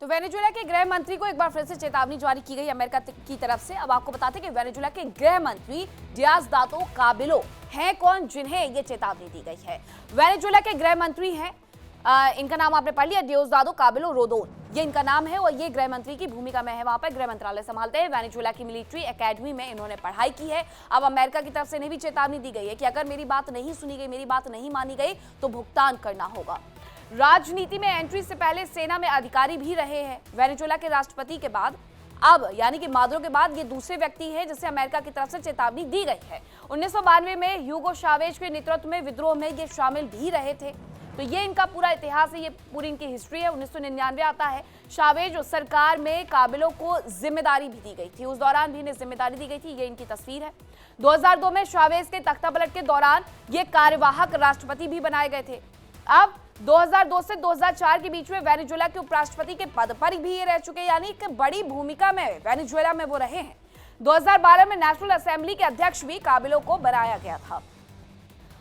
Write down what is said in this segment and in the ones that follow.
तो वेनेजुएला के गृह मंत्री को एक बार फिर से चेतावनी जारी की गई अमेरिका की तरफ से। अब आपको बताते हैं कि वेनेजुएला के गृह मंत्री डियाज़-दातो काबिलो हैं कौन, जिन्हें ये चेतावनी दी गई है। वेनेजुएला के गृह मंत्री हैं, इनका नाम आपने पढ़ लिया, डियोस्दादो काबिलो रोदोन, ये इनका नाम है और ये गृह मंत्री की भूमिका में है, वहां पर गृह मंत्रालय संभालते हैं। वेनेजुएला की मिलिट्री एकेडमी में इन्होंने पढ़ाई की है। अब अमेरिका की तरफ से इन्हें भी चेतावनी दी गई है कि अगर मेरी बात नहीं सुनी गई, मेरी बात नहीं मानी गई तो भुगतान करना होगा। राजनीति में एंट्री से पहले सेना में अधिकारी भी रहे हैं। वेनेजुएला के राष्ट्रपति के बाद अब यानी कि मादुरो के बाद ये दूसरे व्यक्ति हैं जिसे अमेरिका की तरफ से चेतावनी दी गई है। 1992 में ह्यूगो चावेज के नेतृत्व में विद्रोह में ये शामिल भी रहे थे। तो ये इनका पूरा इतिहास है, ये पूरी इनकी हिस्ट्री है। 1999 आता है, चावेज सरकार में काबिलो को जिम्मेदारी भी दी गई थी, उस दौरान भी इन्हें जिम्मेदारी दी गई थी। ये इनकी तस्वीर है। 2002 में चावेज के तख्तापलट के दौरान ये कार्यवाहक राष्ट्रपति भी बनाए गए थे। अब 2002 से 2004 के बीच में वेनेजुएला के उपराष्ट्रपति के पद पर भी ये रह चुके, यानी एक बड़ी भूमिका में वेनेजुएला में वो रहे हैं। 2012 में नेशनल असेंबली के अध्यक्ष भी काबिलो को बनाया गया था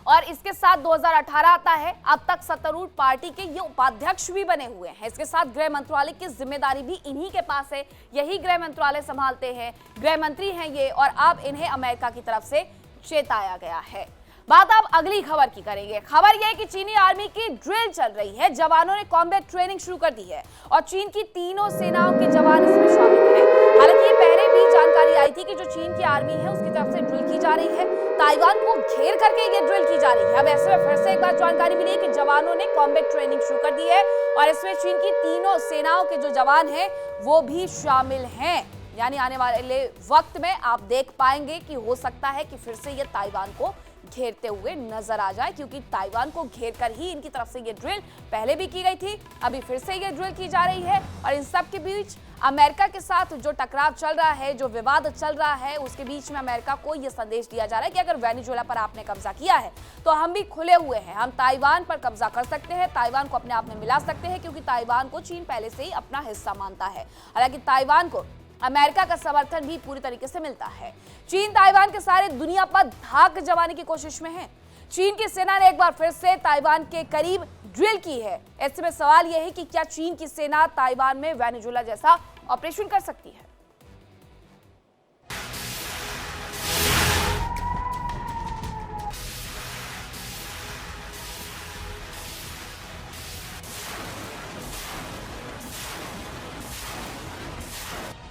और इसके साथ 2018 आता है, अब तक सत्तारूढ़ पार्टी के ये उपाध्यक्ष भी बने हुए हैं। इसके साथ गृह मंत्रालय की जिम्मेदारी भी इन्हीं के पास है, यही गृह मंत्रालय संभालते हैं, गृह मंत्री हैं ये, और अब इन्हें अमेरिका की तरफ से चेताया गया है। बात अब अगली खबर की करेंगे। खबर यह है कि चीनी आर्मी की ड्रिल चल रही है, जवानों ने कॉम्बैट ट्रेनिंग शुरू कर दी है और चीन की तीनों सेनाओं के जवान इसमें शामिल हैं। हालांकि ये पहले भी जानकारी आई थी कि जो चीन की आर्मी है उसकी तरफ से ड्रिल की जा रही है, ताइवान को घेर करके ये ड्रिल की जा रही है। अब ऐसे में फिर से एक बार जानकारी मिली कि जवानों ने कॉम्बैट ट्रेनिंग शुरू कर दी है और इसमें चीन की तीनों सेनाओं के जो जवान हैं वो भी शामिल हैं। यानी आने वाले वक्त में आप देख पाएंगे कि हो सकता है कि फिर से ये ताइवान को घेरते हुए नजर आ जाए, क्योंकि ताइवान को घेर कर ही इनकी तरफ से ये ड्रिल पहले भी की गई थी, अभी फिर से ये ड्रिल की जा रही है। और इन सब के बीच अमेरिका के साथ जो टकराव चल रहा है, जो विवाद चल रहा है, उसके बीच में अमेरिका को ये संदेश दिया जा रहा है कि अगर वेनेजुएला पर आपने कब्जा किया है तो हम भी खुले हुए हैं, हम ताइवान पर कब्जा कर सकते हैं, ताइवान को अपने आप में मिला सकते हैं, क्योंकि ताइवान को चीन पहले से ही अपना हिस्सा मानता है। हालांकि ताइवान को अमेरिका का समर्थन भी पूरी तरीके से मिलता है। चीन ताइवान के सारे दुनिया पर धाक जमाने की कोशिश में है। चीन की सेना ने एक बार फिर से ताइवान के करीब ड्रिल की है। ऐसे में सवाल यह है कि क्या चीन की सेना ताइवान में वेनेजुएला जैसा ऑपरेशन कर सकती है?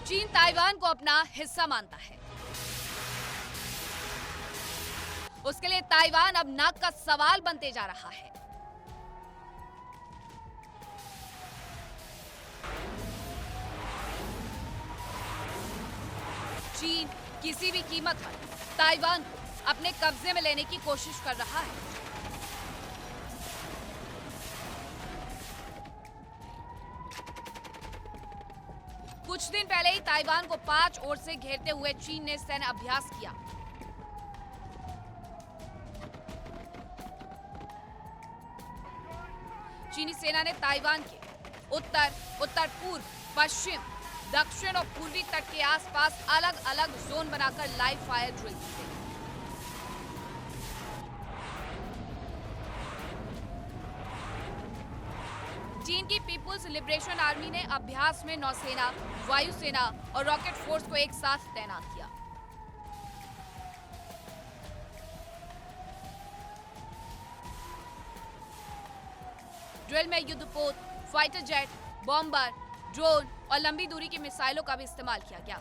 चीन ताइवान को अपना हिस्सा मानता है, उसके लिए ताइवान अब नाक का सवाल बनते जा रहा है। चीन किसी भी कीमत पर ताइवान को अपने कब्जे में लेने की कोशिश कर रहा है। कुछ दिन पहले ही ताइवान को 5 ओर से घेरते हुए चीन ने सैन्य अभ्यास किया। चीनी सेना ने ताइवान के उत्तर, उत्तर पूर्व, पश्चिम, दक्षिण और पूर्वी तट के आसपास अलग अलग जोन बनाकर लाइव फायर ड्रिल की। चीन की पीपुल्स लिबरेशन आर्मी ने अभ्यास में नौसेना, वायुसेना और रॉकेट फोर्स को एक साथ तैनात किया। ड्रिल में युद्धपोत, फाइटर जेट, बॉम्बर, ड्रोन और लंबी दूरी की मिसाइलों का भी इस्तेमाल किया गया।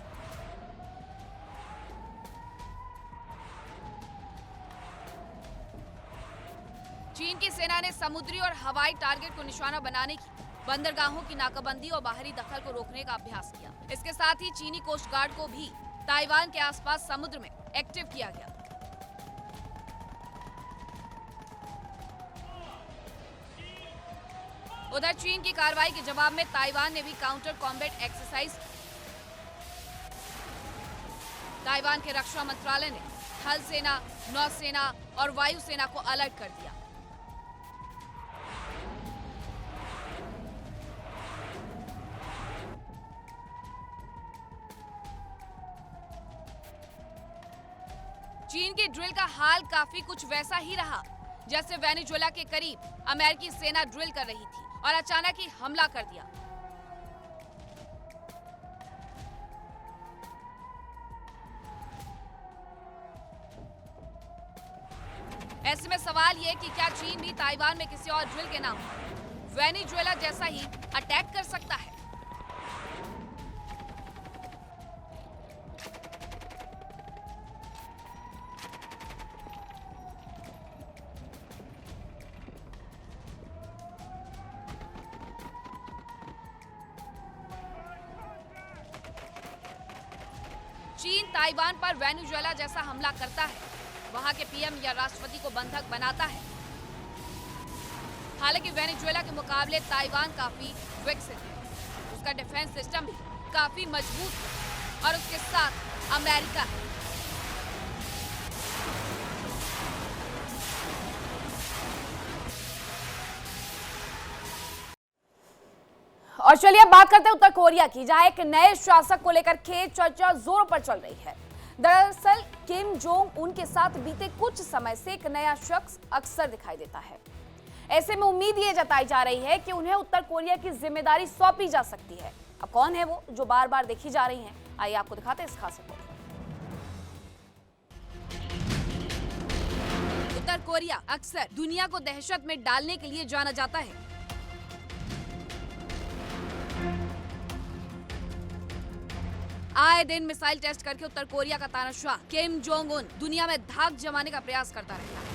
चीन की सेना ने समुद्री और हवाई टारगेट को निशाना बनाने की, बंदरगाहों की नाकाबंदी और बाहरी दखल को रोकने का अभ्यास किया। इसके साथ ही चीनी कोस्ट गार्ड को भी ताइवान के आसपास समुद्र में एक्टिव किया गया। उधर चीन की कार्रवाई के जवाब में ताइवान ने भी काउंटर कॉम्बैट एक्सरसाइज की। ताइवान के रक्षा मंत्रालय ने थल सेना, नौसेना और वायुसेना को अलर्ट कर दिया। चीन की ड्रिल का हाल काफी कुछ वैसा ही रहा जैसे वेनेजुएला के करीब अमेरिकी सेना ड्रिल कर रही थी और अचानक ही हमला कर दिया। ऐसे में सवाल ये कि क्या चीन भी ताइवान में किसी और ड्रिल के नाम वेनेजुएला जैसा ही अटैक कर सकता है? चीन ताइवान पर वेनेजुएला जैसा हमला करता है, वहां के पीएम या राष्ट्रपति को बंधक बनाता है। हालांकि वेनेजुएला के मुकाबले ताइवान काफी विकसित है, उसका डिफेंस सिस्टम भी काफी मजबूत है और उसके साथ अमेरिका है। और चलिए अब बात करते हैं उत्तर कोरिया की, जहां एक नए शासक को लेकर खेल चर्चा जोरों पर चल रही है। दरअसल किम जोंग उन के साथ बीते कुछ समय से एक नया शख्स अक्सर दिखाई देता है। ऐसे में उम्मीद ये जताई जा रही है कि उन्हें उत्तर कोरिया की जिम्मेदारी सौंपी जा सकती है। अब कौन है वो जो बार बार देखी जा रही है, आइए आपको दिखाते हैं इस खास रिपोर्ट। उत्तर कोरिया अक्सर दुनिया को दहशत में डालने के लिए जाना जाता है। आए दिन मिसाइल टेस्ट करके उत्तर कोरिया का तानाशाह किम जोंग उन दुनिया में धाक जमाने का प्रयास करता रहता है।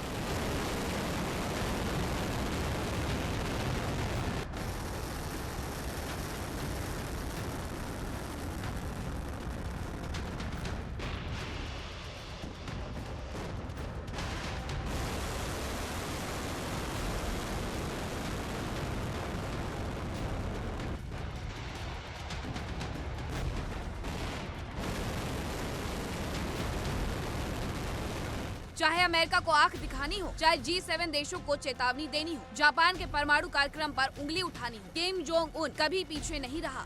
चाहे अमेरिका को आंख दिखानी हो, चाहे G7 देशों को चेतावनी देनी हो, जापान के परमाणु कार्यक्रम पर उंगली उठानी हो, किम जोंग उन कभी पीछे नहीं रहा।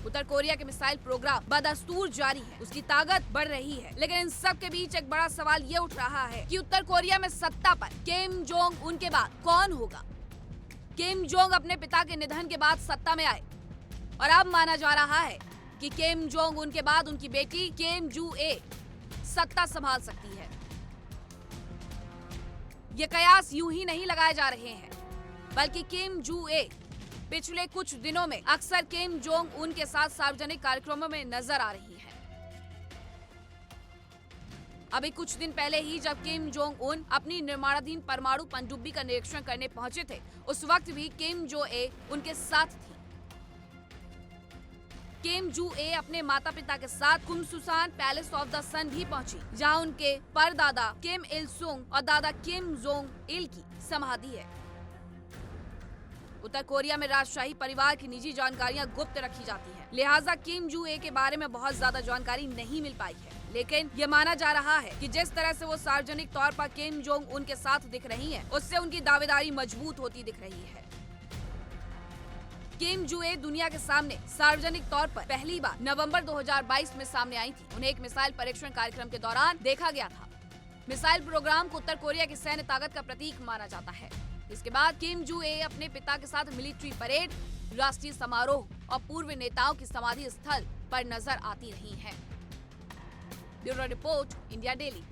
उत्तर कोरिया के मिसाइल प्रोग्राम बदस्तूर जारी है, उसकी ताकत बढ़ रही है, लेकिन इन सब के बीच एक बड़ा सवाल ये उठ रहा है कि उत्तर कोरिया में सत्ता पर किम जोंग उन के बाद कौन होगा? किम जोंग अपने पिता के निधन के बाद सत्ता में आए और अब माना जा रहा है कि किम जोंग उन के बाद उनकी बेटी किम जू ए सत्ता संभाल सकती है। ये कयास यूं ही नहीं लगाए जा रहे हैं, बल्कि किम जू ए पिछले कुछ दिनों में अक्सर किम जोंग उन के साथ सार्वजनिक कार्यक्रमों में नजर आ रही है। अभी कुछ दिन पहले ही जब किम जोंग उन अपनी निर्माणाधीन परमाणु पनडुब्बी का निरीक्षण करने पहुंचे थे, उस वक्त भी किम जो ए उनके साथ थी। किम जू ए अपने माता पिता के साथ कुमसुसान पैलेस ऑफ द सन भी पहुंची, जहां उनके परदादा किम इल सुंग और दादा किम जोंग इल की समाधि है। उत्तर कोरिया में राजशाही परिवार की निजी जानकारियां गुप्त रखी जाती हैं, लिहाजा किम जू ए के बारे में बहुत ज्यादा जानकारी नहीं मिल पाई है। लेकिन ये माना जा रहा है कि जिस तरह से वो सार्वजनिक तौर पर किम जोंग उन के साथ दिख रही हैं, उससे उनकी दावेदारी मजबूत होती दिख रही है। किम जू ए दुनिया के सामने सार्वजनिक तौर पर पहली बार नवंबर 2022 में सामने आई थी। उन्हें एक मिसाइल परीक्षण कार्यक्रम के दौरान देखा गया था। मिसाइल प्रोग्राम को उत्तर कोरिया की सैन्य ताकत का प्रतीक माना जाता है। इसके बाद किम जू ए अपने पिता के साथ मिलिट्री परेड, राष्ट्रीय समारोह और पूर्व नेताओं की समाधि स्थल पर नजर आती रही हैं। Bureau report, India daily.